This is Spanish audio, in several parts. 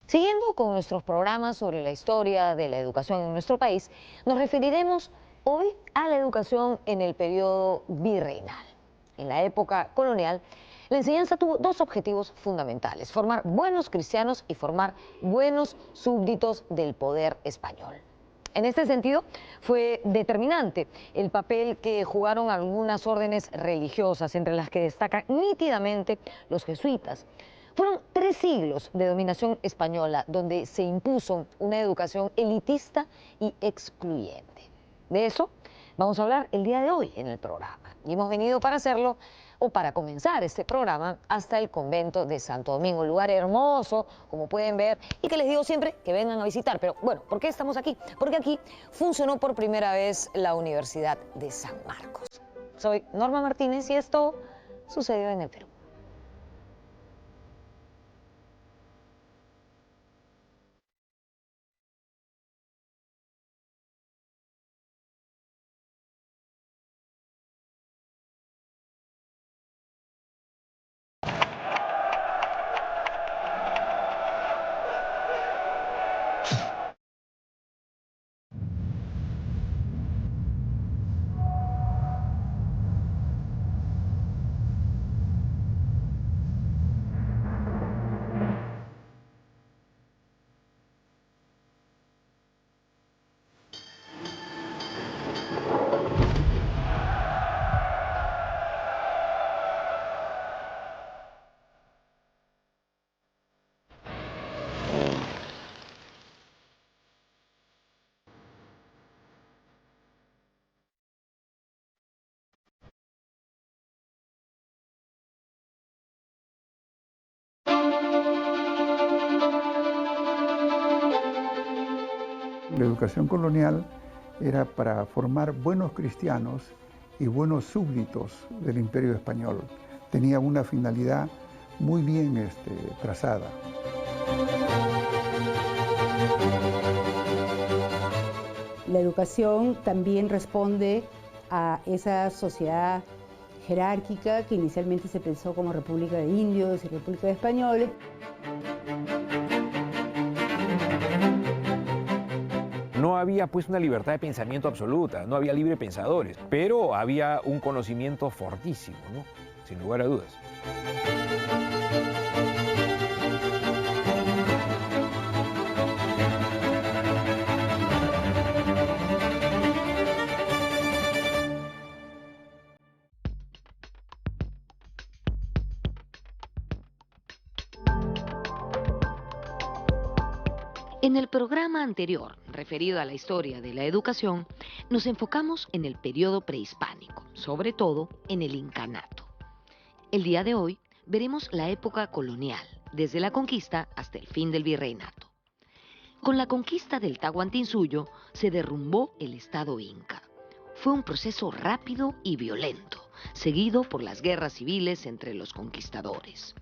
Siguiendo con nuestros programas sobre la historia de la educación en nuestro país, nos referiremos hoy a la educación en el periodo virreinal. En la época colonial, la enseñanza tuvo dos objetivos fundamentales: formar buenos cristianos y formar buenos súbditos del poder español. En este sentido, fue determinante el papel que jugaron algunas órdenes religiosas, entre las que destacan nítidamente los jesuitas. Fueron 3 siglos de dominación española donde se impuso una educación elitista y excluyente. De eso vamos a hablar el día de hoy en el programa. Y hemos venido para hacerlo, o para comenzar este programa, hasta el convento de Santo Domingo, un lugar hermoso, como pueden ver, y que les digo siempre que vengan a visitar. Pero bueno, ¿por qué estamos aquí? Porque aquí funcionó por primera vez la Universidad de San Marcos. Soy Norma Martínez y esto sucedió en el Perú. La educación colonial era para formar buenos cristianos y buenos súbditos del Imperio Español. Tenía una finalidad muy bien trazada. La educación también responde a esa sociedad jerárquica que inicialmente se pensó como República de Indios y República de Españoles. No había pues una libertad de pensamiento absoluta, no había libre pensadores, pero había un conocimiento fortísimo, ¿no? Sin lugar a dudas. En el programa anterior, referido a la historia de la educación, nos enfocamos en el periodo prehispánico, sobre todo en el incanato. El día de hoy veremos la época colonial, desde la conquista hasta el fin del virreinato. Con la conquista del Tahuantinsuyo se derrumbó el estado inca. Fue un proceso rápido y violento, seguido por las guerras civiles entre los conquistadores.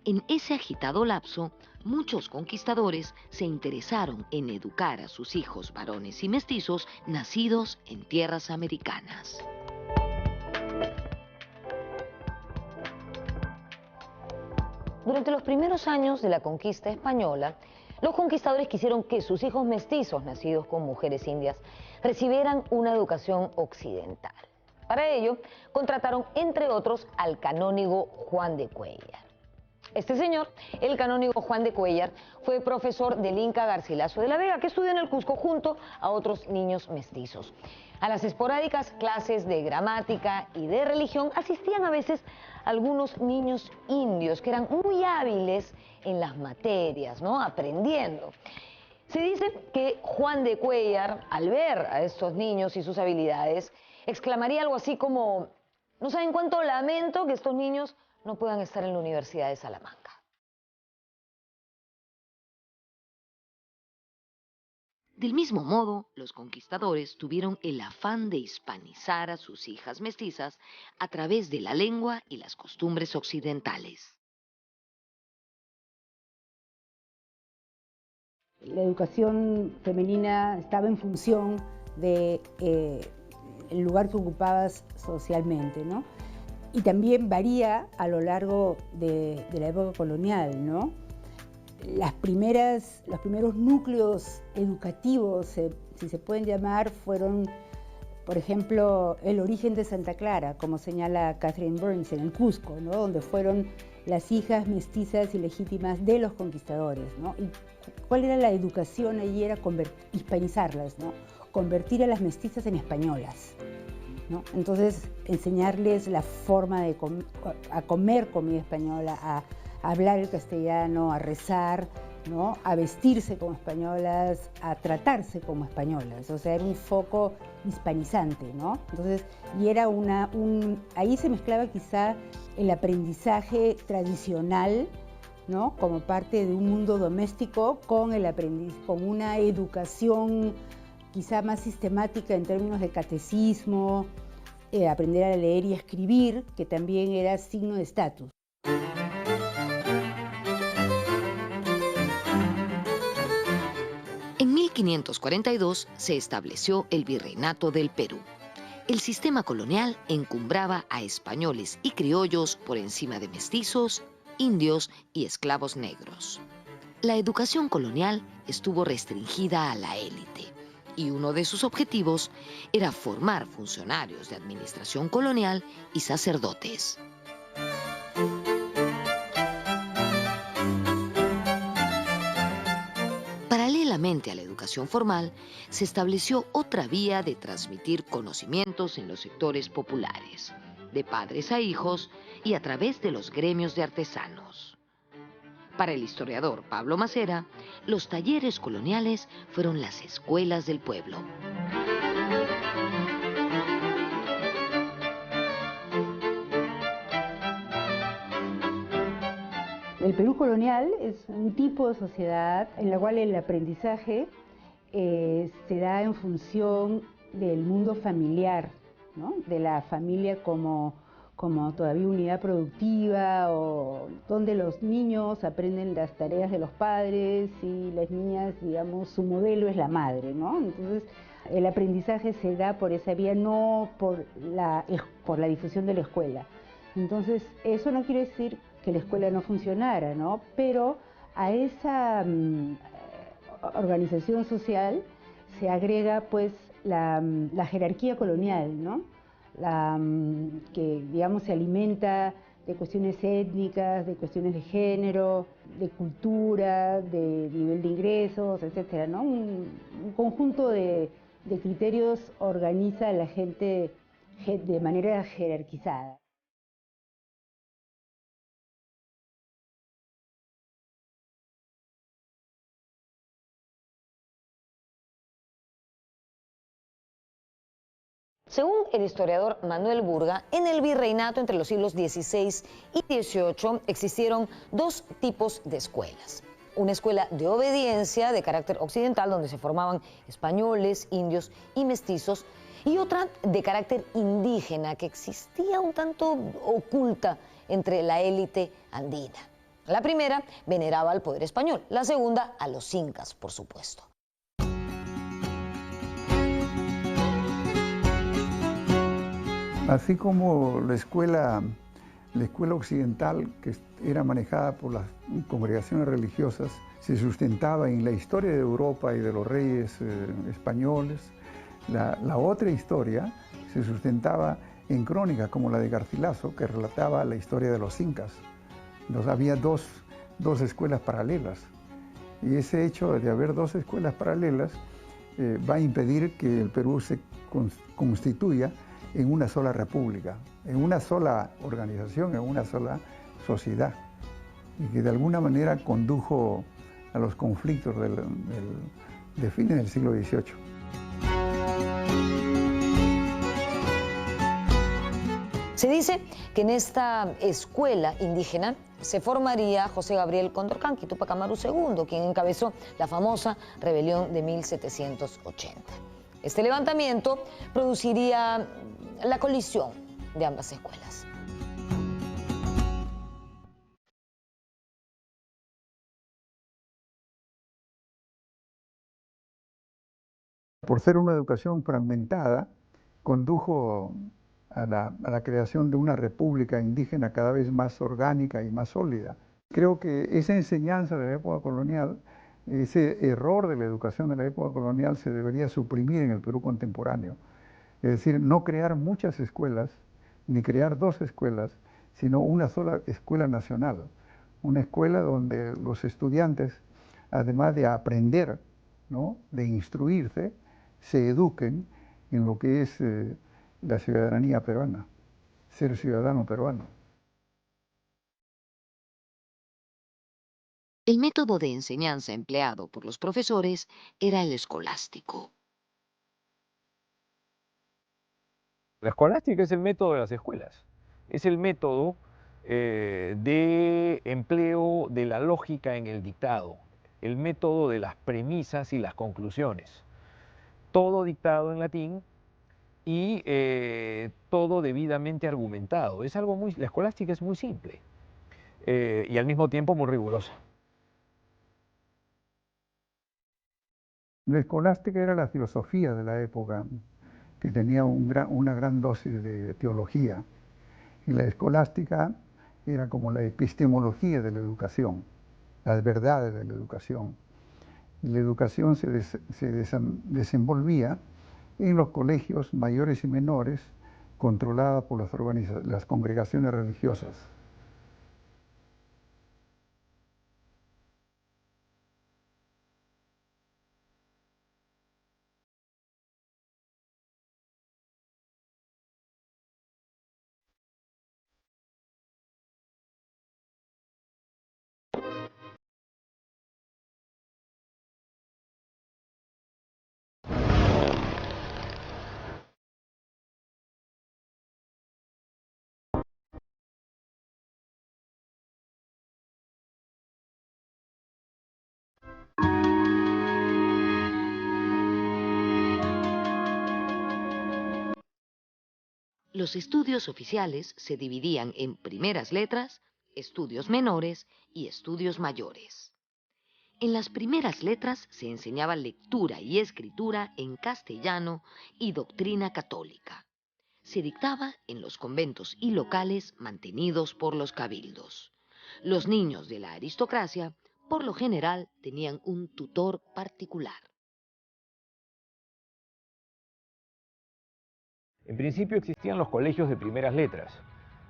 En ese agitado lapso, muchos conquistadores se interesaron en educar a sus hijos varones y mestizos nacidos en tierras americanas. Durante los primeros años de la conquista española, los conquistadores quisieron que sus hijos mestizos, nacidos con mujeres indias, recibieran una educación occidental. Para ello, contrataron, entre otros, al canónigo Juan de Cuéllar. Este señor, el canónigo Juan de Cuéllar, fue profesor del Inca Garcilaso de la Vega, que estudió en el Cusco junto a otros niños mestizos. A las esporádicas clases de gramática y de religión asistían a veces algunos niños indios que eran muy hábiles en las materias, ¿no? Aprendiendo. Se dice que Juan de Cuéllar, al ver a estos niños y sus habilidades, exclamaría algo así como: no saben cuánto lamento que estos niños no puedan estar en la Universidad de Salamanca. Del mismo modo, los conquistadores tuvieron el afán de hispanizar a sus hijas mestizas a través de la lengua y las costumbres occidentales. La educación femenina estaba en función de el lugar que ocupabas socialmente, ¿no? Y también varía a lo largo de la época colonial, ¿no? los primeros núcleos educativos, si se pueden llamar, fueron, por ejemplo, el origen de Santa Clara, como señala Catherine Burns en el Cusco, ¿no? Donde fueron las hijas mestizas ilegítimas de los conquistadores, ¿no? Y cuál era la educación allí, era hispanizarlas, ¿no? Convertir a las mestizas en españolas, ¿no? Entonces, enseñarles la forma de a comer comida española, a hablar el castellano, a rezar, ¿no? A vestirse como españolas, a tratarse como españolas. O sea, era un foco hispanizante, ¿no? Entonces, y era ahí se mezclaba quizá el aprendizaje tradicional, ¿no? Como parte de un mundo doméstico con una educación quizá más sistemática en términos de catecismo, aprender a leer y escribir, que también era signo de estatus. En 1542 se estableció el Virreinato del Perú. El sistema colonial encumbraba a españoles y criollos por encima de mestizos, indios y esclavos negros. La educación colonial estuvo restringida a la élite y uno de sus objetivos era formar funcionarios de administración colonial y sacerdotes. Paralelamente a la educación formal, se estableció otra vía de transmitir conocimientos en los sectores populares, de padres a hijos y a través de los gremios de artesanos. Para el historiador Pablo Macera, los talleres coloniales fueron las escuelas del pueblo. El Perú colonial es un tipo de sociedad en la cual el aprendizaje se da en función del mundo familiar, ¿no? De la familia como todavía unidad productiva, o donde los niños aprenden las tareas de los padres y las niñas, digamos, su modelo es la madre, ¿no? Entonces, el aprendizaje se da por esa vía, no por la difusión de la escuela. Entonces, eso no quiere decir que la escuela no funcionara, ¿no? Pero a esa organización social se agrega, pues, la jerarquía colonial, ¿no? Que, digamos, se alimenta de cuestiones étnicas, de cuestiones de género, de cultura, de nivel de ingresos, etcétera, ¿no? Un conjunto de criterios organiza a la gente de manera jerarquizada. Según el historiador Manuel Burga, en el virreinato entre los siglos XVI y XVIII existieron dos tipos de escuelas. Una escuela de obediencia de carácter occidental, donde se formaban españoles, indios y mestizos, y otra de carácter indígena, que existía un tanto oculta entre la élite andina. La primera veneraba al poder español, la segunda a los incas, por supuesto. Así como la escuela occidental, que era manejada por las congregaciones religiosas, se sustentaba en la historia de Europa y de los reyes españoles, la otra historia se sustentaba en crónicas como la de Garcilaso, que relataba la historia de los incas. Entonces, había dos escuelas paralelas, y ese hecho de haber dos escuelas paralelas va a impedir que el Perú se constituya en una sola república, en una sola organización, en una sola sociedad, y que de alguna manera condujo a los conflictos de fines del siglo XVIII. Se dice que en esta escuela indígena se formaría José Gabriel Condorcanqui Tupac Amaru II, quien encabezó la famosa rebelión de 1780. Este levantamiento produciría la colisión de ambas escuelas. Por ser una educación fragmentada, condujo a la creación de una república indígena cada vez más orgánica y más sólida. Creo que esa enseñanza de la época colonial, ese error de la educación de la época colonial se debería suprimir en el Perú contemporáneo. Es decir, no crear muchas escuelas, ni crear dos escuelas, sino una sola escuela nacional. Una escuela donde los estudiantes, además de aprender, ¿no?, de instruirse, se eduquen en lo que es la ciudadanía peruana, ser ciudadano peruano. El método de enseñanza empleado por los profesores era el escolástico. La escolástica es el método de las escuelas, es el método de empleo de la lógica en el dictado, el método de las premisas y las conclusiones. Todo dictado en latín y todo debidamente argumentado. Es algo la escolástica es muy simple y al mismo tiempo muy rigurosa. La escolástica era la filosofía de la época, que tenía una gran dosis de teología. Y la escolástica era como la epistemología de la educación, las verdades de la educación. Y la educación se desenvolvía en los colegios mayores y menores, controlada por las congregaciones religiosas. Los estudios oficiales se dividían en primeras letras, estudios menores y estudios mayores. En las primeras letras se enseñaba lectura y escritura en castellano y doctrina católica. Se dictaba en los conventos y locales mantenidos por los cabildos. Los niños de la aristocracia, por lo general, tenían un tutor particular. En principio existían los colegios de primeras letras,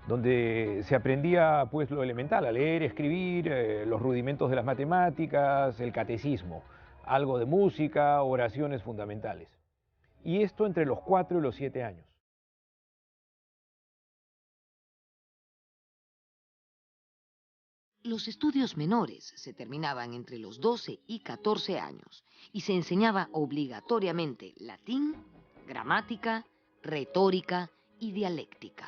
donde se aprendía pues lo elemental, a leer, escribir, los rudimentos de las matemáticas, el catecismo, algo de música, oraciones fundamentales. Y esto entre los 4 y los 7 años. Los estudios menores se terminaban entre los 12 y 14 años y se enseñaba obligatoriamente latín, gramática, retórica y dialéctica.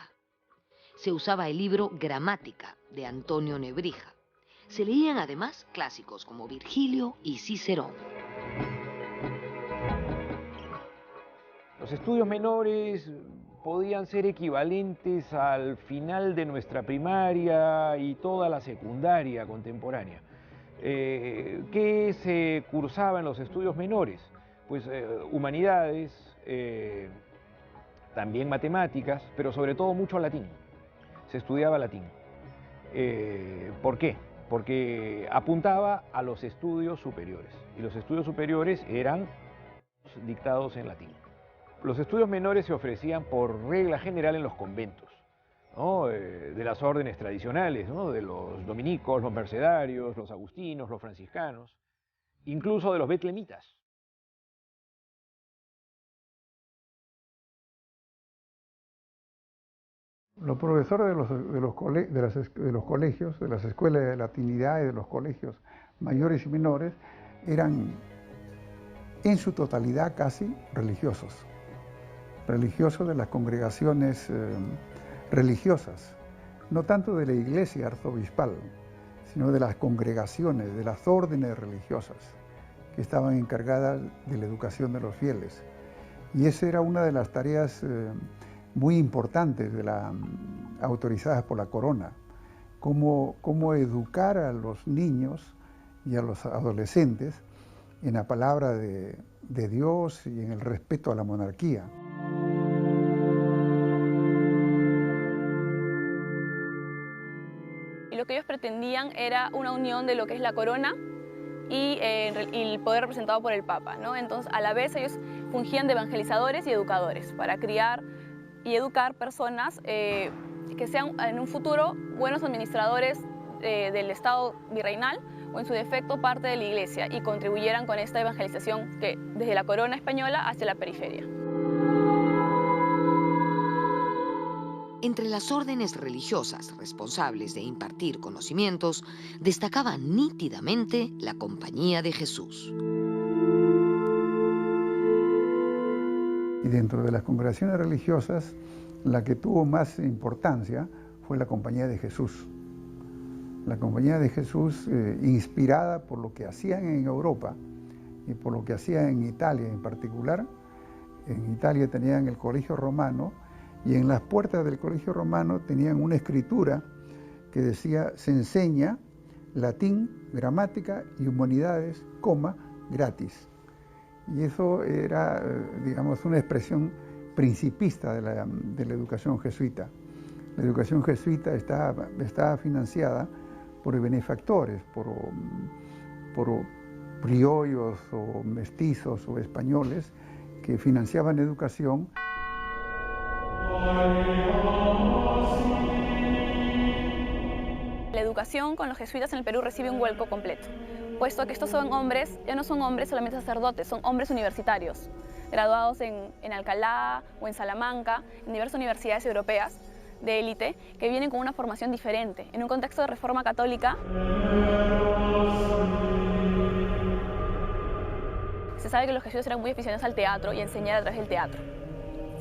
Se usaba el libro Gramática de Antonio Nebrija. Se leían además clásicos como Virgilio y Cicerón. Los estudios menores podían ser equivalentes al final de nuestra primaria y toda la secundaria contemporánea. ¿Qué se cursaba en los estudios menores? Pues humanidades, también matemáticas, pero sobre todo mucho latín. Se estudiaba latín. ¿Por qué? Porque apuntaba a los estudios superiores, y los estudios superiores eran dictados en latín. Los estudios menores se ofrecían por regla general en los conventos, ¿no?, de las órdenes tradicionales, ¿no?, de los dominicos, los mercedarios, los agustinos, los franciscanos, incluso de los betlemitas. Los profesores de los colegios, de las escuelas de latinidad y de los colegios mayores y menores, eran en su totalidad casi religiosos de las congregaciones religiosas, no tanto de la iglesia arzobispal, sino de las congregaciones, de las órdenes religiosas que estaban encargadas de la educación de los fieles. Y esa era una de las tareas muy importantes autorizadas por la corona, cómo educar a los niños y a los adolescentes en la palabra de Dios y en el respeto a la monarquía. Y lo que ellos pretendían era una unión de lo que es la corona y el poder representado por el Papa, ¿no? Entonces, a la vez ellos fungían de evangelizadores y educadores para criar y educar personas que sean en un futuro buenos administradores del Estado virreinal o en su defecto parte de la Iglesia y contribuyeran con esta evangelización que desde la corona española hacia la periferia. Entre las órdenes religiosas responsables de impartir conocimientos, destacaba nítidamente la Compañía de Jesús. Y dentro de las congregaciones religiosas, la que tuvo más importancia fue la Compañía de Jesús. La Compañía de Jesús, inspirada por lo que hacían en Europa y por lo que hacían en Italia en particular. En Italia tenían el Colegio Romano, y en las puertas del Colegio Romano tenían una escritura que decía: se enseña latín, gramática y humanidades, gratis. Y eso era, digamos, una expresión principista de la educación jesuita. La educación jesuita estaba financiada por benefactores, por criollos o mestizos o españoles que financiaban educación. La educación con los jesuitas en el Perú recibe un vuelco completo, puesto que estos son hombres, ya no son hombres solamente sacerdotes, son hombres universitarios, graduados en Alcalá o en Salamanca, en diversas universidades europeas de élite, que vienen con una formación diferente, en un contexto de reforma católica. Se sabe que los jesuitas eran muy aficionados al teatro y a enseñar a través del teatro,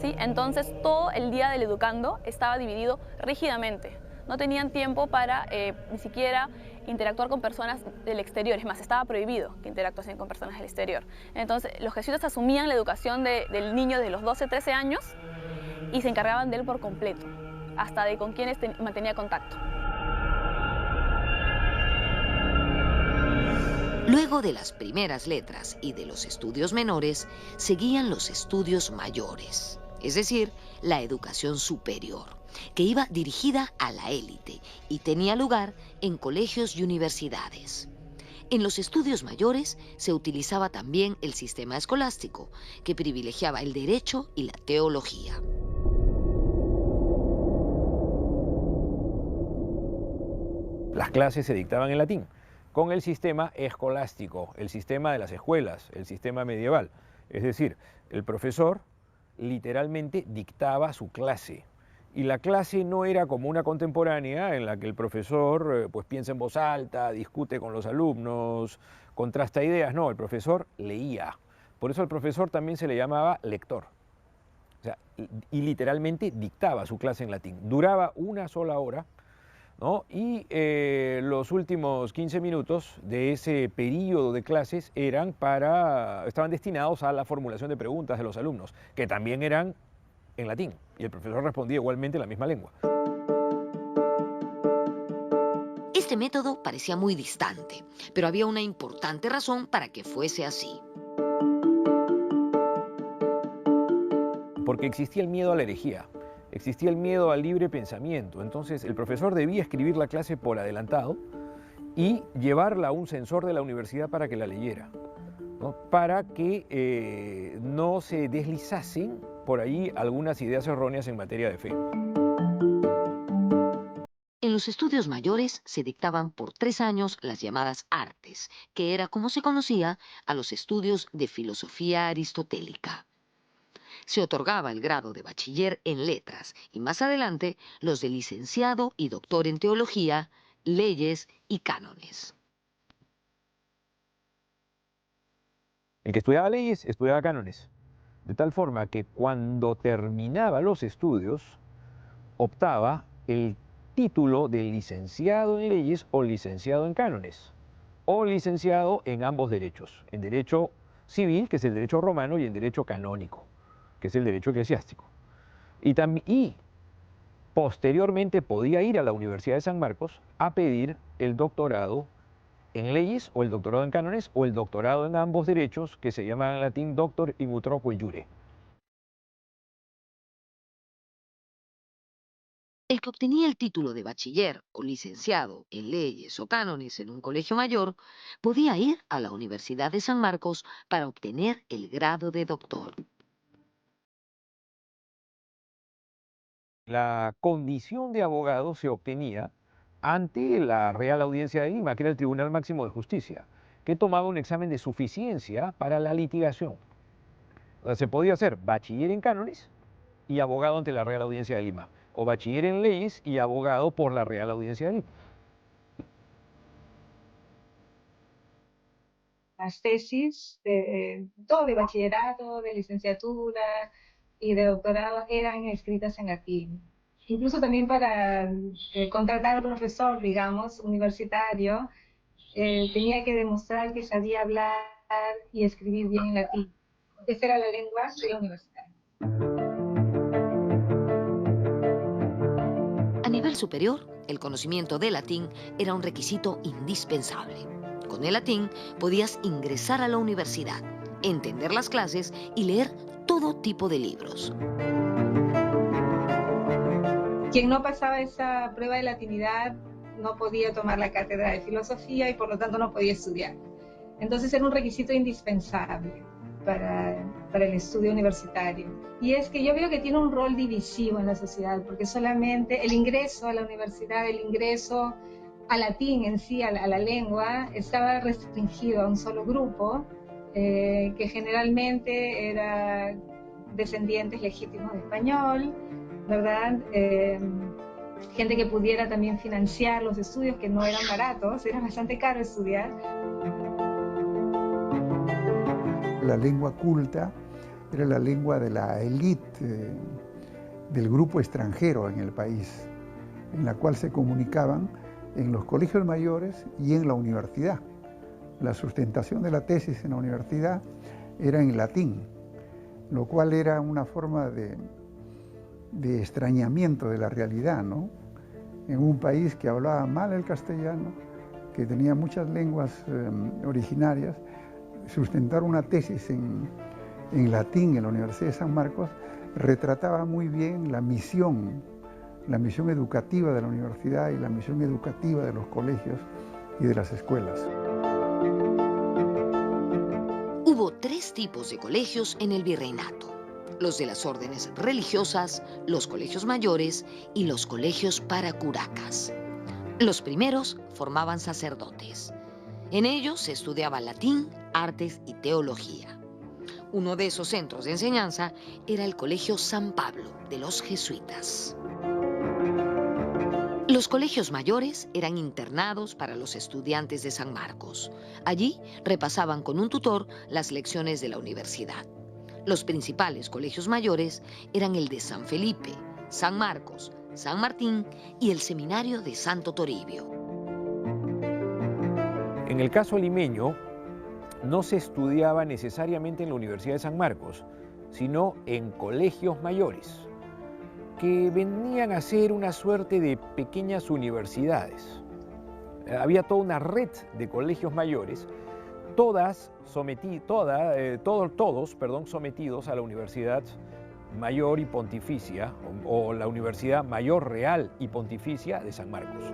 ¿sí? Entonces todo el día del educando estaba dividido rígidamente. No tenían tiempo para ni siquiera interactuar con personas del exterior, es más, estaba prohibido que interactuasen con personas del exterior. Entonces los jesuitas asumían la educación del niño de los 12, 13 años y se encargaban de él por completo, hasta de con quienes mantenía contacto. Luego de las primeras letras y de los estudios menores, seguían los estudios mayores, es decir, la educación superior, que iba dirigida a la élite y tenía lugar en colegios y universidades. En los estudios mayores se utilizaba también el sistema escolástico, que privilegiaba el derecho y la teología. Las clases se dictaban en latín, con el sistema escolástico, el sistema de las escuelas, el sistema medieval. Es decir, el profesor literalmente dictaba su clase. Y la clase no era como una contemporánea en la que el profesor pues piensa en voz alta, discute con los alumnos, contrasta ideas. No, el profesor leía. Por eso el profesor también se le llamaba lector. O sea, y literalmente dictaba su clase en latín. Duraba una sola hora, ¿no? Y los últimos 15 minutos de ese periodo de clases estaban destinados a la formulación de preguntas de los alumnos, que también eran en latín, y el profesor respondía igualmente en la misma lengua. Este método parecía muy distante, pero había una importante razón para que fuese así. Porque existía el miedo a la herejía, existía el miedo al libre pensamiento. Entonces el profesor debía escribir la clase por adelantado y llevarla a un censor de la universidad para que la leyera, ¿no? Para que no se deslizasen por ahí algunas ideas erróneas en materia de fe. En los estudios mayores se dictaban por 3 años las llamadas artes, que era como se conocía a los estudios de filosofía aristotélica. Se otorgaba el grado de bachiller en letras y más adelante los de licenciado y doctor en teología, leyes y cánones. El que estudiaba leyes, estudiaba cánones. De tal forma que cuando terminaba los estudios, optaba el título de licenciado en leyes o licenciado en cánones, o licenciado en ambos derechos, en derecho civil, que es el derecho romano, y en derecho canónico, que es el derecho eclesiástico. Y posteriormente podía ir a la Universidad de San Marcos a pedir el doctorado en leyes o el doctorado en cánones o el doctorado en ambos derechos, que se llama en latín doctor in utroque iure. El que obtenía el título de bachiller o licenciado en leyes o cánones en un colegio mayor podía ir a la Universidad de San Marcos para obtener el grado de doctor. La condición de abogado se obtenía ante la Real Audiencia de Lima, que era el Tribunal Máximo de Justicia, que tomaba un examen de suficiencia para la litigación. O sea, se podía hacer bachiller en cánones y abogado ante la Real Audiencia de Lima, o bachiller en leyes y abogado por la Real Audiencia de Lima. Las tesis, todo de bachillerato, de licenciatura y de doctorado eran escritas en latín. Incluso también para contratar a un profesor, digamos, universitario, tenía que demostrar que sabía hablar y escribir bien en latín. Esa era la lengua de la universidad. A nivel superior, el conocimiento de latín era un requisito indispensable. Con el latín podías ingresar a la universidad, entender las clases y leer todo tipo de libros. Quien no pasaba esa prueba de latinidad no podía tomar la cátedra de filosofía y por lo tanto no podía estudiar. Entonces era un requisito indispensable para el estudio universitario. Y es que yo veo que tiene un rol divisivo en la sociedad, porque solamente el ingreso a la universidad, el ingreso al latín en sí, a la lengua, estaba restringido a un solo grupo, que generalmente era descendientes legítimos de español, ¿verdad? Gente que pudiera también financiar los estudios, que no eran baratos, era bastante caro estudiar. La lengua culta era la lengua de la élite, del grupo extranjero en el país, en la cual se comunicaban en los colegios mayores y en la universidad. La sustentación de la tesis en la universidad era en latín, lo cual era una forma de extrañamiento de la realidad, ¿no? En un país que hablaba mal el castellano, que tenía muchas lenguas originarias, sustentar una tesis en latín en la Universidad de San Marcos retrataba muy bien la misión educativa de la universidad y la misión educativa de los colegios y de las escuelas. Hubo 3 tipos de colegios en el virreinato: los de las órdenes religiosas, los colegios mayores y los colegios para curacas. Los primeros formaban sacerdotes. En ellos se estudiaba latín, artes y teología. Uno de esos centros de enseñanza era el Colegio San Pablo de los jesuitas. Los colegios mayores eran internados para los estudiantes de San Marcos. Allí repasaban con un tutor las lecciones de la universidad. Los principales colegios mayores eran el de San Felipe, San Marcos, San Martín y el Seminario de Santo Toribio. En el caso limeño, no se estudiaba necesariamente en la Universidad de San Marcos, sino en colegios mayores, que venían a ser una suerte de pequeñas universidades. Había toda una red de colegios mayores, todos sometidos a la Universidad Mayor y Pontificia, o la Universidad Mayor Real y Pontificia de San Marcos.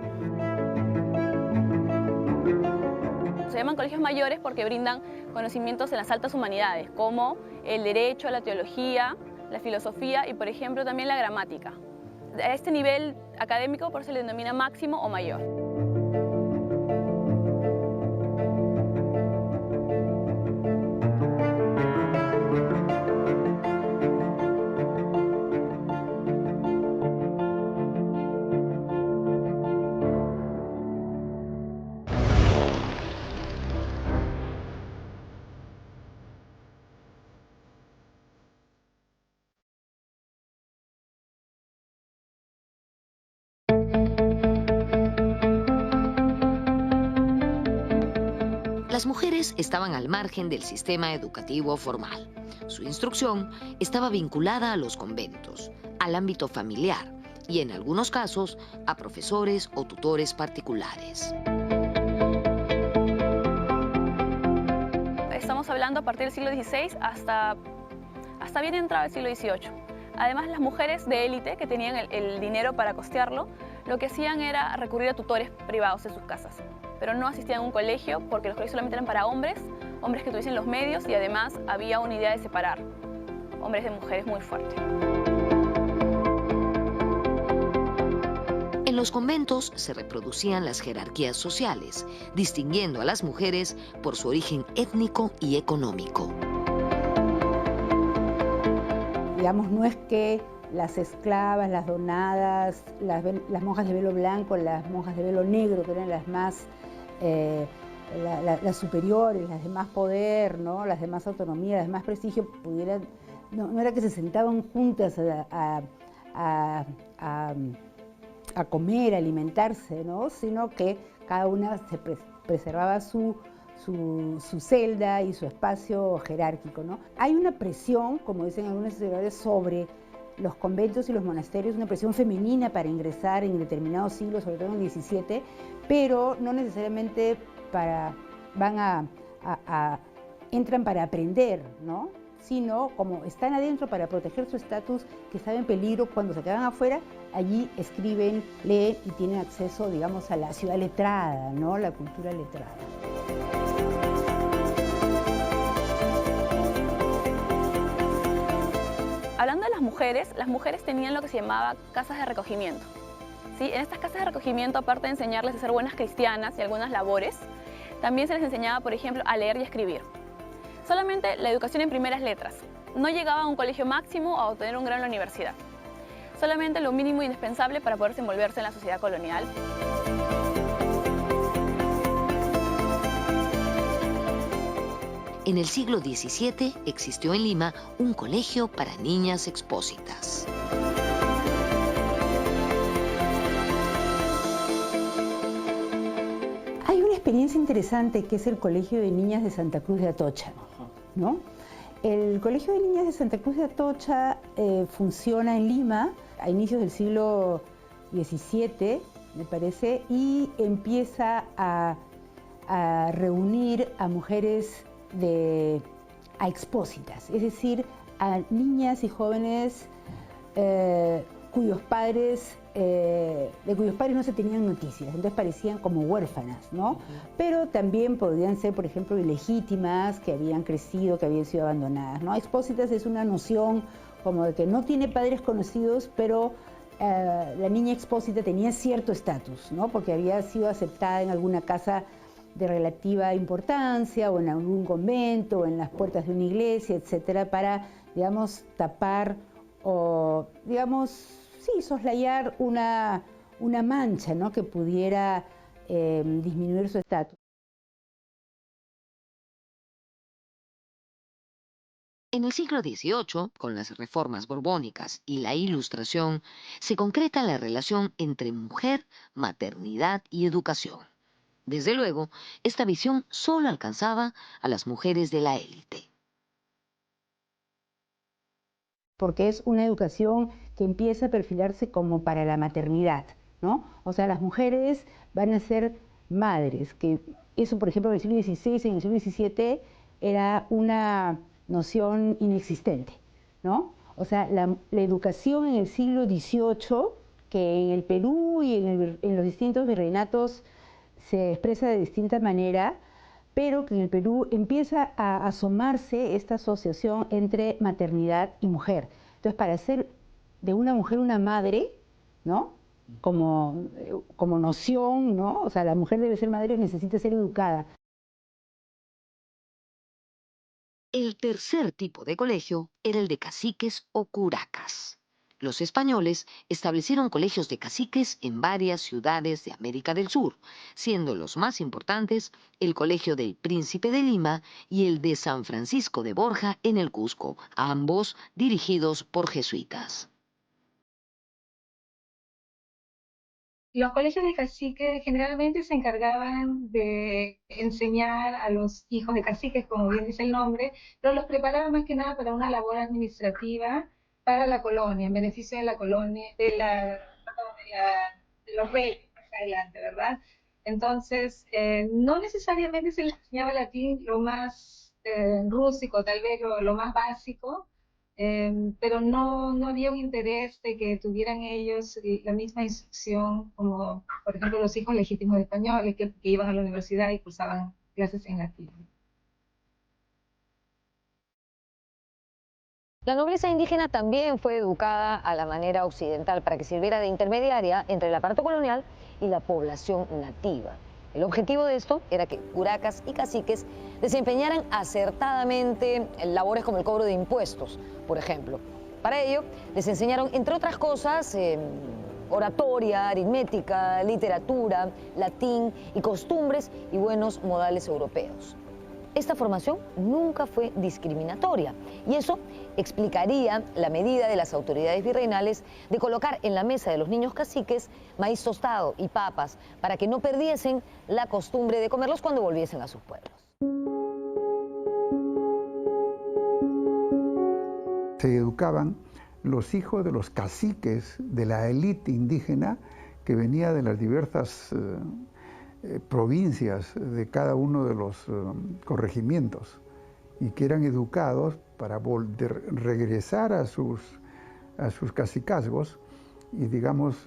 Se llaman colegios mayores porque brindan conocimientos en las altas humanidades, como el derecho, la teología, la filosofía y, por ejemplo, también la gramática. A este nivel académico por eso se le denomina máximo o mayor. Las mujeres estaban al margen del sistema educativo formal. Su instrucción estaba vinculada a los conventos, al ámbito familiar y, en algunos casos, a profesores o tutores particulares. Estamos hablando a partir del siglo XVI hasta bien entrado el siglo XVIII. Además, las mujeres de élite que tenían el dinero para costearlo, lo que hacían era recurrir a tutores privados en sus casas, pero no asistían a un colegio porque los colegios solamente eran para hombres, hombres que tuviesen los medios, y además había una idea de separar hombres de mujeres muy fuerte. En los conventos se reproducían las jerarquías sociales, distinguiendo a las mujeres por su origen étnico y económico. Digamos, no es que las esclavas, las donadas, las monjas de velo blanco, las monjas de velo negro, que eran las más las superiores, las de más poder, ¿no? Las de más autonomía, las de más prestigio, pudieran, no era que se sentaban juntas a comer, a alimentarse, ¿no? Sino que cada una se preservaba su celda y su espacio jerárquico, ¿no? Hay una presión, como dicen algunos historiadores, sobre los conventos y los monasterios, una presión femenina para ingresar en determinados siglos, sobre todo en el XVII, pero no necesariamente entran para aprender, ¿no? Sino como están adentro para proteger su estatus, que estaba en peligro cuando se quedan afuera, allí escriben, leen y tienen acceso, digamos, a la ciudad letrada, ¿no? La cultura letrada. Hablando de las mujeres tenían lo que se llamaba casas de recogimiento. ¿Sí? En estas casas de recogimiento, aparte de enseñarles a ser buenas cristianas y algunas labores, también se les enseñaba, por ejemplo, a leer y escribir. Solamente la educación en primeras letras. No llegaba a un colegio máximo o a obtener un grado en la universidad. Solamente lo mínimo indispensable para poder desenvolverse en la sociedad colonial. En el siglo XVII existió en Lima un colegio para niñas expósitas. Hay una experiencia interesante que es el Colegio de Niñas de Santa Cruz de Atocha, ¿no? El Colegio de Niñas de Santa Cruz de Atocha funciona en Lima a inicios del siglo XVII, me parece, y empieza a reunir a mujeres a expósitas, es decir, a niñas y jóvenes de cuyos padres no se tenían noticias, entonces parecían como huérfanas, ¿no? Pero también podrían ser, por ejemplo, ilegítimas, que habían crecido, que habían sido abandonadas, ¿no? Expósitas es una noción como de que no tiene padres conocidos, pero la niña expósita tenía cierto estatus, ¿no? Porque había sido aceptada en alguna casa de relativa importancia, o en algún convento, o en las puertas de una iglesia, etcétera, para, digamos, tapar o, digamos, sí, soslayar una mancha, ¿no? Que pudiera disminuir su estatus. En el siglo XVIII, con las reformas borbónicas y la Ilustración, se concreta la relación entre mujer, maternidad y educación. Desde luego, esta visión solo alcanzaba a las mujeres de la élite. Porque es una educación que empieza a perfilarse como para la maternidad, ¿no? O sea, las mujeres van a ser madres, que eso, por ejemplo, en el siglo XVI, en el siglo XVII, era una noción inexistente, ¿no? O sea, la educación en el siglo XVIII, que en el Perú y en los distintos virreinatos se expresa de distinta manera, pero que en el Perú empieza a asomarse esta asociación entre maternidad y mujer. Entonces, para hacer de una mujer una madre, ¿no? Como noción, ¿no? O sea, la mujer debe ser madre, necesita ser educada. El tercer tipo de colegio era el de caciques o curacas. Los españoles establecieron colegios de caciques en varias ciudades de América del Sur, siendo los más importantes el Colegio del Príncipe de Lima y el de San Francisco de Borja en el Cusco, ambos dirigidos por jesuitas. Los colegios de caciques generalmente se encargaban de enseñar a los hijos de caciques, como bien dice el nombre, pero los preparaban más que nada para una labor administrativa para la colonia, en beneficio de la colonia, de los reyes más adelante, ¿verdad? Entonces, no necesariamente se les enseñaba latín lo más rústico, tal vez lo más básico, pero no había un interés de que tuvieran ellos la misma instrucción como, por ejemplo, los hijos legítimos de españoles que iban a la universidad y cursaban clases en latín. La nobleza indígena también fue educada a la manera occidental para que sirviera de intermediaria entre el aparato colonial y la población nativa. El objetivo de esto era que curacas y caciques desempeñaran acertadamente labores como el cobro de impuestos, por ejemplo. Para ello, les enseñaron, entre otras cosas, oratoria, aritmética, literatura, latín y costumbres y buenos modales europeos. Esta formación nunca fue discriminatoria y eso explicaría la medida de las autoridades virreinales de colocar en la mesa de los niños caciques maíz tostado y papas para que no perdiesen la costumbre de comerlos cuando volviesen a sus pueblos. Se educaban los hijos de los caciques de la élite indígena que venía de las diversas provincias de cada uno de los corregimientos y que eran educados para regresar a sus cacicazgos y, digamos,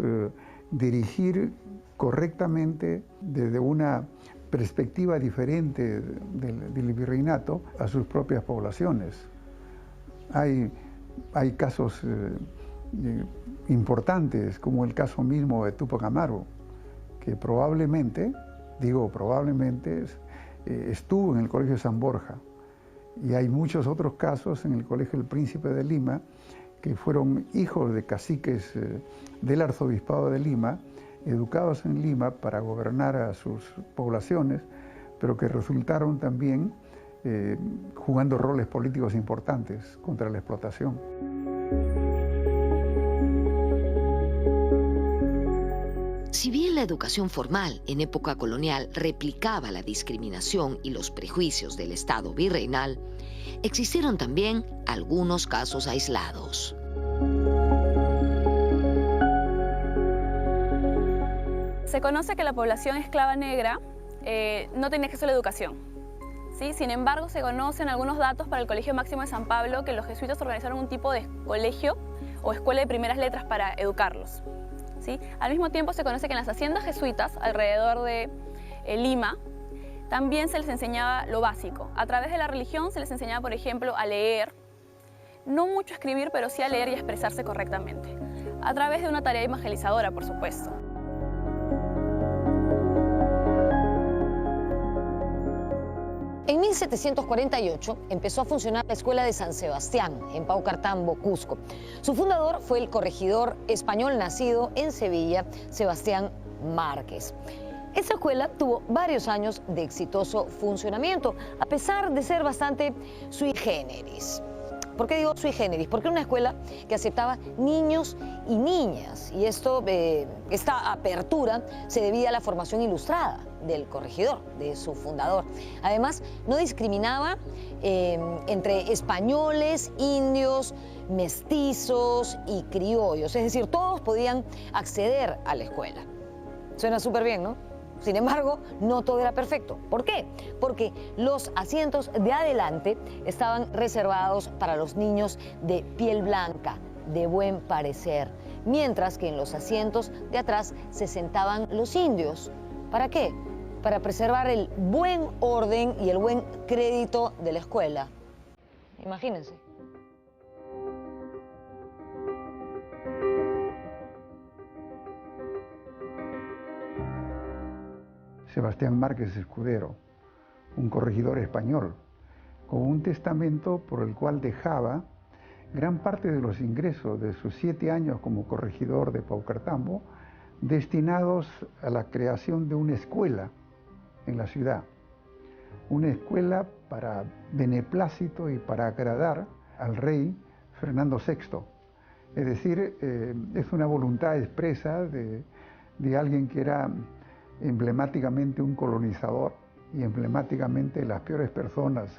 dirigir correctamente desde una perspectiva diferente del virreinato a sus propias poblaciones. Hay casos importantes, como el caso mismo de Túpac Amaru, que probablemente estuvo en el Colegio San Borja. Y hay muchos otros casos en el Colegio del Príncipe de Lima, que fueron hijos de caciques del Arzobispado de Lima, educados en Lima para gobernar a sus poblaciones, pero que resultaron también jugando roles políticos importantes contra la explotación. Si bien la educación formal en época colonial replicaba la discriminación y los prejuicios del Estado virreinal, existieron también algunos casos aislados. Se conoce que la población esclava negra no tenía acceso a la educación. ¿Sí? Sin embargo, se conocen algunos datos para el Colegio Máximo de San Pablo que los jesuitas organizaron un tipo de colegio o escuela de primeras letras para educarlos. ¿Sí? Al mismo tiempo se conoce que en las haciendas jesuitas alrededor de Lima también se les enseñaba lo básico. A través de la religión se les enseñaba, por ejemplo, a leer, no mucho a escribir, pero sí a leer y a expresarse correctamente, a través de una tarea evangelizadora, por supuesto. En 1748 empezó a funcionar la Escuela de San Sebastián, en Paucartambo, Cusco. Su fundador fue el corregidor español nacido en Sevilla, Sebastián Márquez. Esta escuela tuvo varios años de exitoso funcionamiento, a pesar de ser bastante sui generis. ¿Por qué digo sui generis? Porque era una escuela que aceptaba niños y niñas, y esta apertura se debía a la formación ilustrada del corregidor, de su fundador. Además, no discriminaba entre españoles, indios, mestizos y criollos, es decir, todos podían acceder a la escuela. Suena súper bien, ¿no? Sin embargo, no todo era perfecto. ¿Por qué? Porque los asientos de adelante estaban reservados para los niños de piel blanca, de buen parecer, mientras que en los asientos de atrás se sentaban los indios. ¿Para qué? Para preservar el buen orden y el buen crédito de la escuela. Imagínense. Sebastián Márquez Escudero, un corregidor español, con un testamento por el cual dejaba gran parte de los ingresos de sus 7 años como corregidor de Paucartambo destinados a la creación de una escuela en la ciudad. Una escuela para beneplácito y para agradar al rey Fernando VI. Es decir, es una voluntad expresa de alguien que era emblemáticamente un colonizador y emblemáticamente las peores personas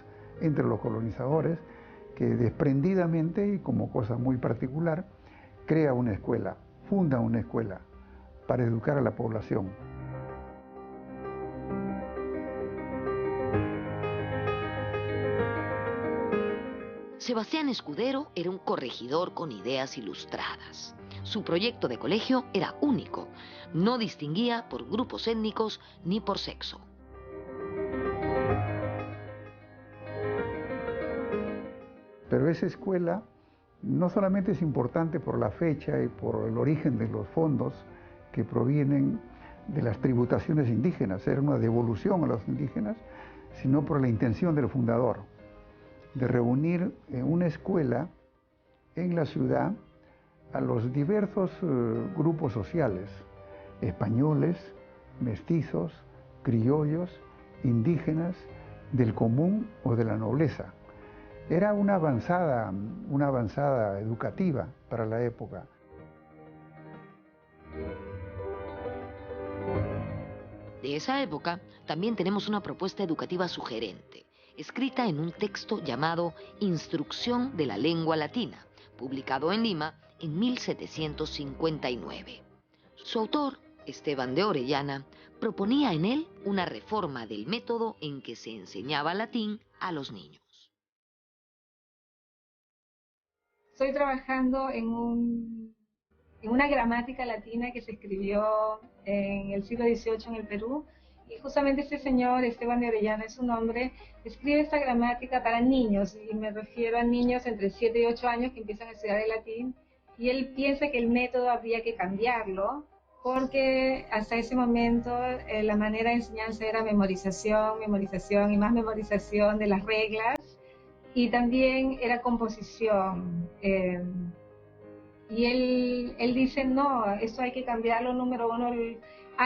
entre los colonizadores, que desprendidamente y como cosa muy particular crea una escuela, funda una escuela para educar a la población. Sebastián Escudero era un corregidor con ideas ilustradas. Su proyecto de colegio era único, no distinguía por grupos étnicos ni por sexo. Pero esa escuela no solamente es importante por la fecha y por el origen de los fondos que provienen de las tributaciones indígenas, era una devolución a los indígenas, sino por la intención del fundador de reunir en una escuela en la ciudad a los diversos grupos sociales, españoles, mestizos, criollos, indígenas, del común o de la nobleza. Era una avanzada educativa para la época. De esa época también tenemos una propuesta educativa sugerente, escrita en un texto llamado Instrucción de la Lengua Latina, publicado en Lima en 1759. Su autor, Esteban de Orellana, proponía en él una reforma del método en que se enseñaba latín a los niños. Estoy trabajando en una gramática latina que se escribió en el siglo XVIII en el Perú, y justamente este señor, Esteban de Orellana es su nombre, escribe esta gramática para niños, y me refiero a niños entre 7 y 8 años que empiezan a estudiar el latín, y él piensa que el método habría que cambiarlo, porque hasta ese momento la manera de enseñanza era memorización, memorización y más memorización de las reglas, y también era composición. Y él dice, no, eso hay que cambiarlo, número uno.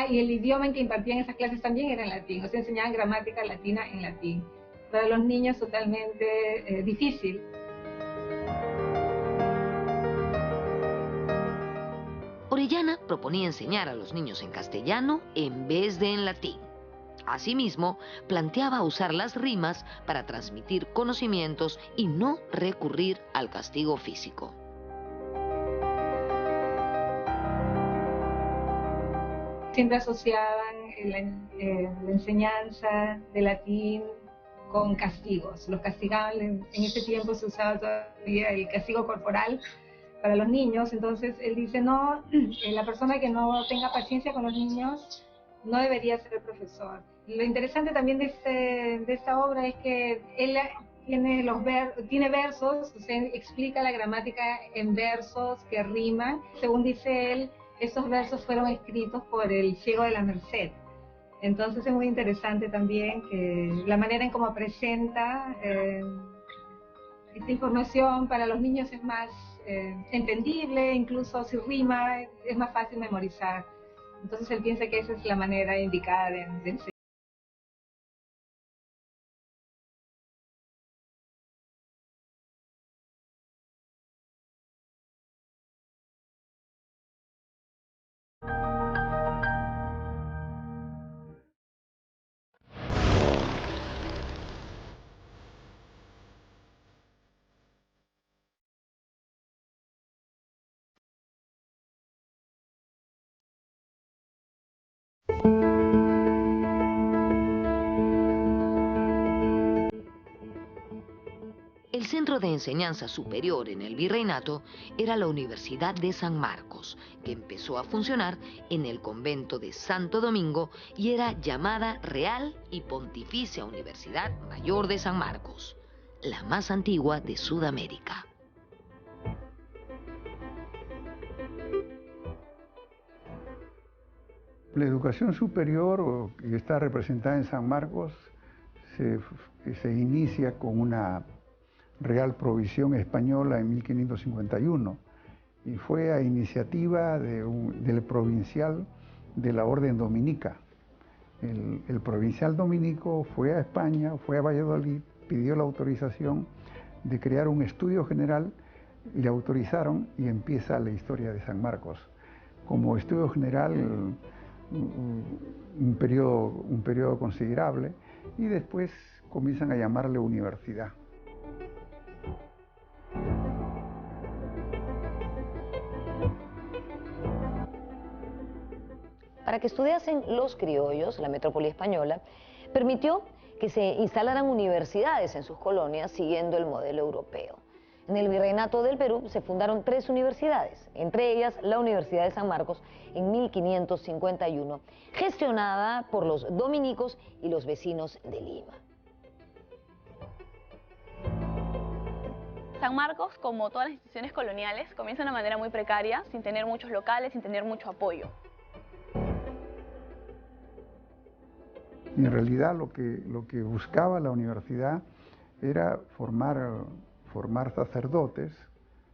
Y el idioma en que impartían esas clases también era en latín, o sea, enseñaban gramática latina en latín. Para los niños totalmente difícil. Orellana proponía enseñar a los niños en castellano en vez de en latín. Asimismo, planteaba usar las rimas para transmitir conocimientos y no recurrir al castigo físico. Siempre asociaban la enseñanza de latín con castigos. Los castigaban, en ese tiempo se usaba todavía el castigo corporal para los niños, entonces él dice, no, la persona que no tenga paciencia con los niños no debería ser el profesor. Lo interesante también de esta obra es que él tiene versos, o sea, explica la gramática en versos que riman. Según dice él, estos versos fueron escritos por el ciego de la Merced. Entonces es muy interesante también que la manera en cómo presenta esta información para los niños es más entendible, incluso si rima es más fácil memorizar. Entonces él piensa que esa es la manera indicada de enseñar. El centro de enseñanza superior en el virreinato era la Universidad de San Marcos, que empezó a funcionar en el convento de Santo Domingo y era llamada Real y Pontificia Universidad Mayor de San Marcos, la más antigua de Sudamérica. La educación superior, que está representada en San Marcos, se inicia con una Real Provisión Española en 1551 y fue a iniciativa del provincial de la Orden Dominica. El provincial dominico fue a España, fue a Valladolid, pidió la autorización de crear un estudio general, le autorizaron y empieza la historia de San Marcos. Como estudio general, un periodo considerable, y después comienzan a llamarle universidad. Para que estudiasen los criollos, la metrópoli española permitió que se instalaran universidades en sus colonias siguiendo el modelo europeo. En el Virreinato del Perú se fundaron 3 universidades, entre ellas la Universidad de San Marcos en 1551, gestionada por los dominicos y los vecinos de Lima. San Marcos, como todas las instituciones coloniales, comienza de una manera muy precaria, sin tener muchos locales, sin tener mucho apoyo. Y en realidad lo que buscaba la universidad era formar sacerdotes,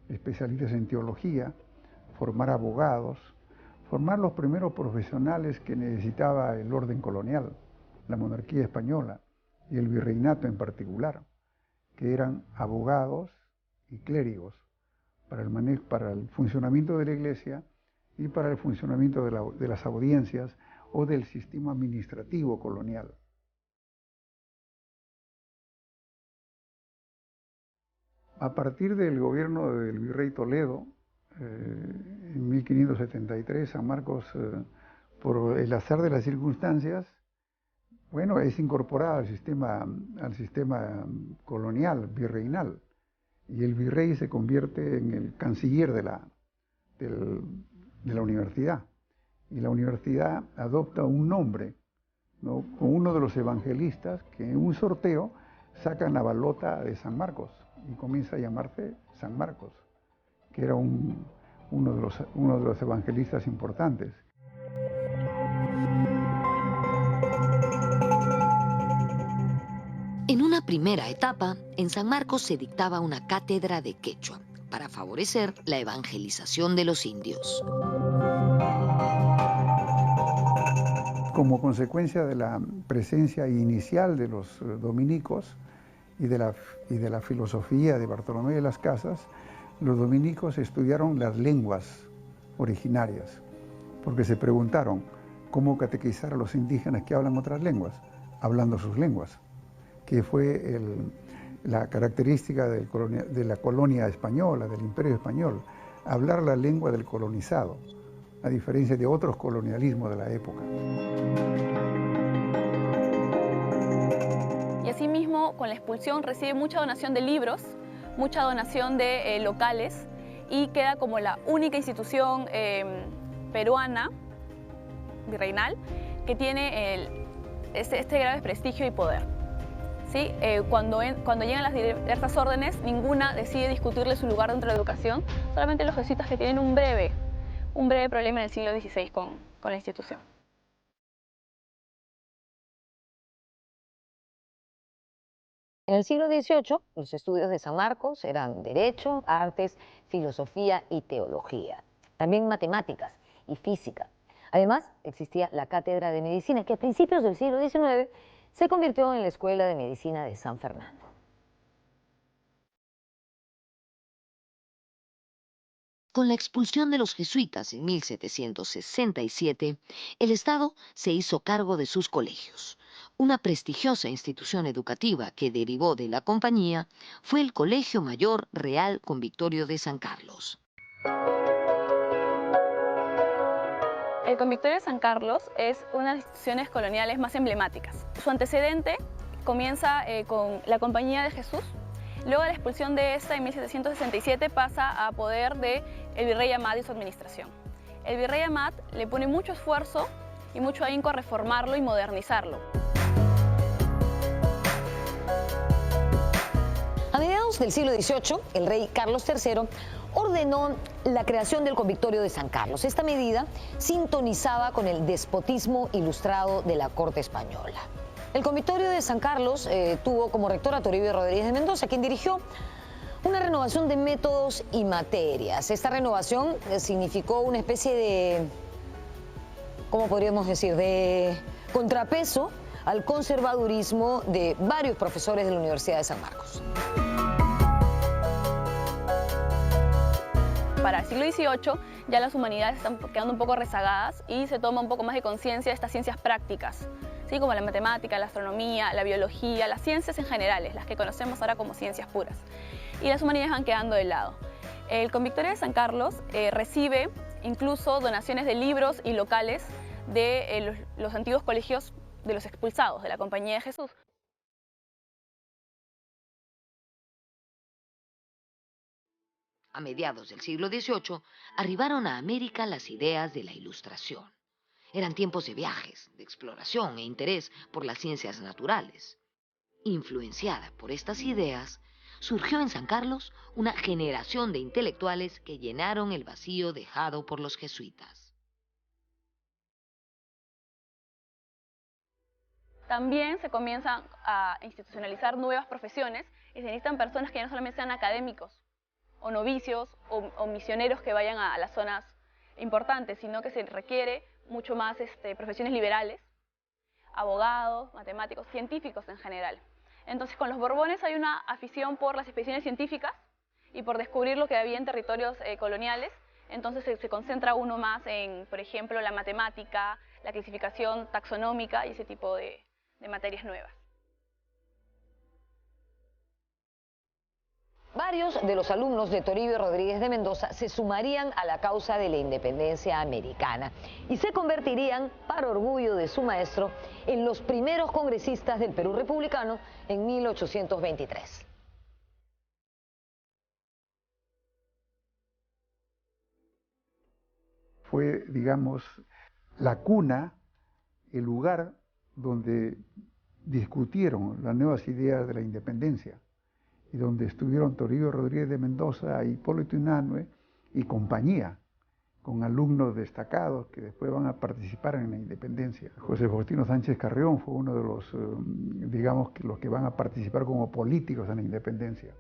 especialistas en teología, formar abogados, formar los primeros profesionales que necesitaba el orden colonial, la monarquía española y el virreinato en particular, que eran abogados y clérigos para el funcionamiento de la iglesia y para el funcionamiento de las audiencias o del sistema administrativo colonial. A partir del gobierno del virrey Toledo, en 1573, San Marcos, por el azar de las circunstancias, bueno, es incorporada al sistema colonial, virreinal, y el virrey se convierte en el canciller de la universidad. Y la universidad adopta un nombre, ¿no?, con uno de los evangelistas que en un sorteo sacan la balota de San Marcos y comienza a llamarse San Marcos, que era uno de los evangelistas importantes. En una primera etapa, en San Marcos se dictaba una cátedra de quechua para favorecer la evangelización de los indios. Como consecuencia de la presencia inicial de los dominicos y de la filosofía de Bartolomé de las Casas, los dominicos estudiaron las lenguas originarias, porque se preguntaron cómo catequizar a los indígenas que hablan otras lenguas, hablando sus lenguas, que fue la característica de la colonia española, del imperio español, hablar la lengua del colonizado, a diferencia de otros colonialismos de la época. Y asimismo, con la expulsión recibe mucha donación de libros, mucha donación de locales, y queda como la única institución peruana, virreinal, que tiene este grave prestigio y poder. ¿Sí? Cuando llegan las diversas órdenes, ninguna decide discutirle su lugar dentro de la educación, solamente los jesuitas, que tienen un breve problema en el siglo XVI con la institución. En el siglo XVIII, los estudios de San Marcos eran Derecho, Artes, Filosofía y Teología. También Matemáticas y Física. Además, existía la Cátedra de Medicina, que a principios del siglo XIX se convirtió en la Escuela de Medicina de San Fernando. Con la expulsión de los jesuitas en 1767, el Estado se hizo cargo de sus colegios. Una prestigiosa institución educativa que derivó de la compañía fue el Colegio Mayor Real Convictorio de San Carlos. El Convictorio de San Carlos es una de las instituciones coloniales más emblemáticas. Su antecedente comienza con la Compañía de Jesús. Luego de la expulsión de esta, en 1767, pasa a poder del virrey Amat y su administración. El virrey Amat le pone mucho esfuerzo y mucho ahínco a reformarlo y modernizarlo. A mediados del siglo XVIII, el rey Carlos III ordenó la creación del Convictorio de San Carlos. Esta medida sintonizaba con el despotismo ilustrado de la corte española. El Convictorio de San Carlos tuvo como rector a Toribio Rodríguez de Mendoza, quien dirigió una renovación de métodos y materias. Esta renovación significó una especie de, ¿cómo podríamos decir?, de contrapeso al conservadurismo de varios profesores de la Universidad de San Marcos. Para el siglo XVIII ya las humanidades están quedando un poco rezagadas y se toma un poco más de conciencia de estas ciencias prácticas, ¿sí?, como la matemática, la astronomía, la biología, las ciencias en general, las que conocemos ahora como ciencias puras. Y las humanidades van quedando de lado. El Convictorio de San Carlos recibe incluso donaciones de libros y locales de los antiguos colegios de los expulsados de la Compañía de Jesús. A mediados del siglo XVIII, arribaron a América las ideas de la Ilustración. Eran tiempos de viajes, de exploración e interés por las ciencias naturales. Influenciada por estas ideas, surgió en San Carlos una generación de intelectuales que llenaron el vacío dejado por los jesuitas. También se comienzan a institucionalizar nuevas profesiones y se necesitan personas que no solamente sean académicos o novicios o misioneros que vayan a las zonas importantes, sino que se requiere mucho más profesiones liberales, abogados, matemáticos, científicos en general. Entonces, con los Borbones hay una afición por las expediciones científicas y por descubrir lo que había en territorios coloniales. Entonces se concentra uno más en, por ejemplo, la matemática, la clasificación taxonómica y ese tipo de materias nuevas. Varios de los alumnos de Toribio Rodríguez de Mendoza se sumarían a la causa de la independencia americana y se convertirían, para orgullo de su maestro, en los primeros congresistas del Perú republicano en 1823. Fue, digamos, la cuna, el lugar donde discutieron las nuevas ideas de la independencia, y donde estuvieron Toribio Rodríguez de Mendoza, Hipólito Unanue y compañía, con alumnos destacados que después van a participar en la independencia. José Faustino Sánchez Carrión fue uno de los, digamos, los que van a participar como políticos en la independencia.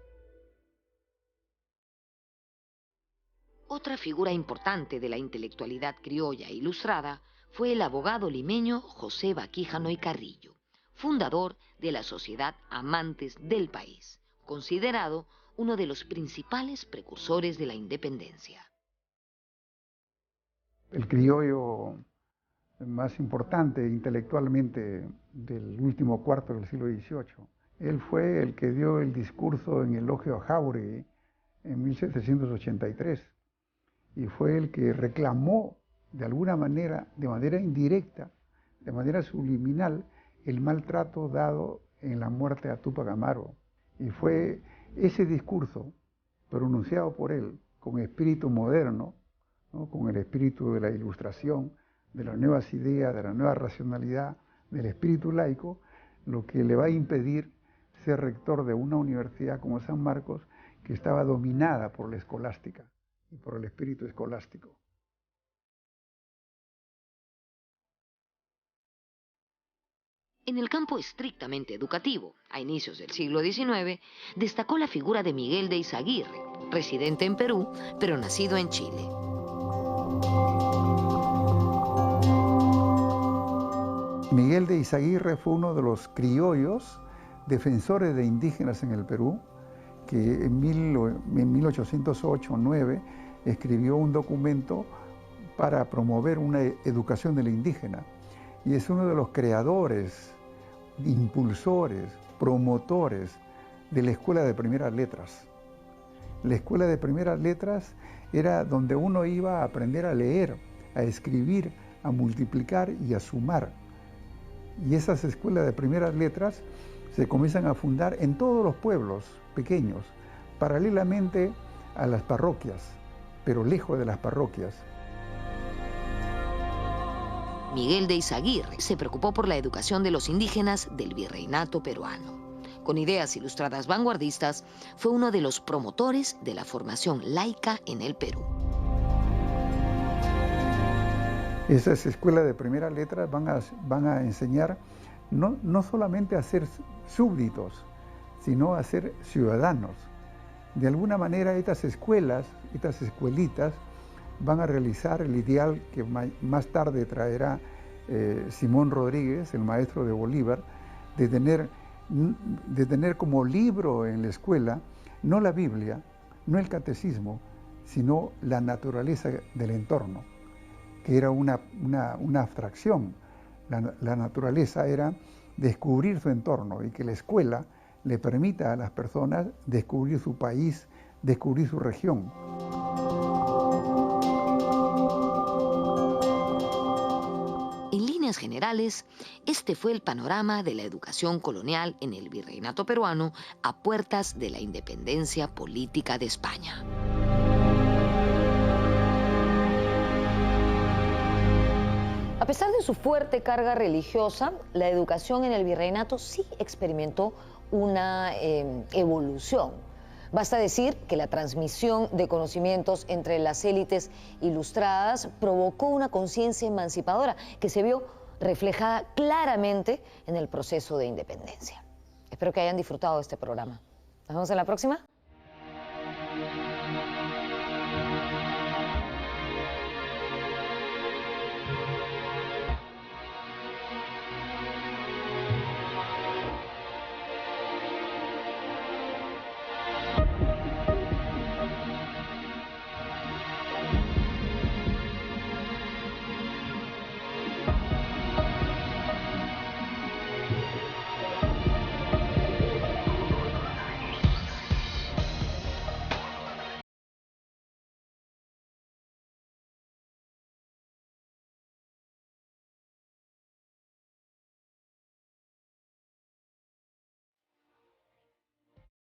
Otra figura importante de la intelectualidad criolla ilustrada fue el abogado limeño José Baquíjano y Carrillo, fundador de la Sociedad Amantes del País, considerado uno de los principales precursores de la independencia. El criollo más importante intelectualmente del último cuarto del siglo XVIII. Él fue el que dio el discurso en el elogio a Jáuregui en 1783 y fue el que reclamó de alguna manera, de manera indirecta, de manera subliminal, el maltrato dado en la muerte a Túpac Amaru. Y fue ese discurso pronunciado por él con espíritu moderno, ¿no?, con el espíritu de la ilustración, de las nuevas ideas, de la nueva racionalidad, del espíritu laico, lo que le va a impedir ser rector de una universidad como San Marcos, que estaba dominada por la escolástica y por el espíritu escolástico. En el campo estrictamente educativo, a inicios del siglo XIX, destacó la figura de Miguel de Izaguirre, residente en Perú, pero nacido en Chile. Miguel de Izaguirre fue uno de los criollos defensores de indígenas en el Perú, que en 1808-9 escribió un documento para promover una educación del indígena. Y es uno de los creadores, impulsores, promotores de la Escuela de Primeras Letras. La Escuela de Primeras Letras era donde uno iba a aprender a leer, a escribir, a multiplicar y a sumar. Y esas escuelas de primeras letras se comienzan a fundar en todos los pueblos pequeños, paralelamente a las parroquias, pero lejos de las parroquias. Miguel de Izaguirre se preocupó por la educación de los indígenas del virreinato peruano. Con ideas ilustradas vanguardistas, fue uno de los promotores de la formación laica en el Perú. Esas escuelas de primeras letras van a enseñar no solamente a ser súbditos, sino a ser ciudadanos. De alguna manera estas escuelas, estas escuelitas, van a realizar el ideal que más tarde traerá Simón Rodríguez, el maestro de Bolívar, de tener como libro en la escuela no la Biblia, no el catecismo, sino la naturaleza del entorno, que era una abstracción. La naturaleza era descubrir su entorno y que la escuela le permita a las personas descubrir su país, descubrir su región. En líneas generales, este fue el panorama de la educación colonial en el virreinato peruano a puertas de la independencia política de España. pesar de su fuerte carga religiosa, la educación en el virreinato sí experimentó una evolución. Basta decir que la transmisión de conocimientos entre las élites ilustradas provocó una conciencia emancipadora que se vio reflejada claramente en el proceso de independencia. Espero que hayan disfrutado de este programa. Nos vemos en la próxima.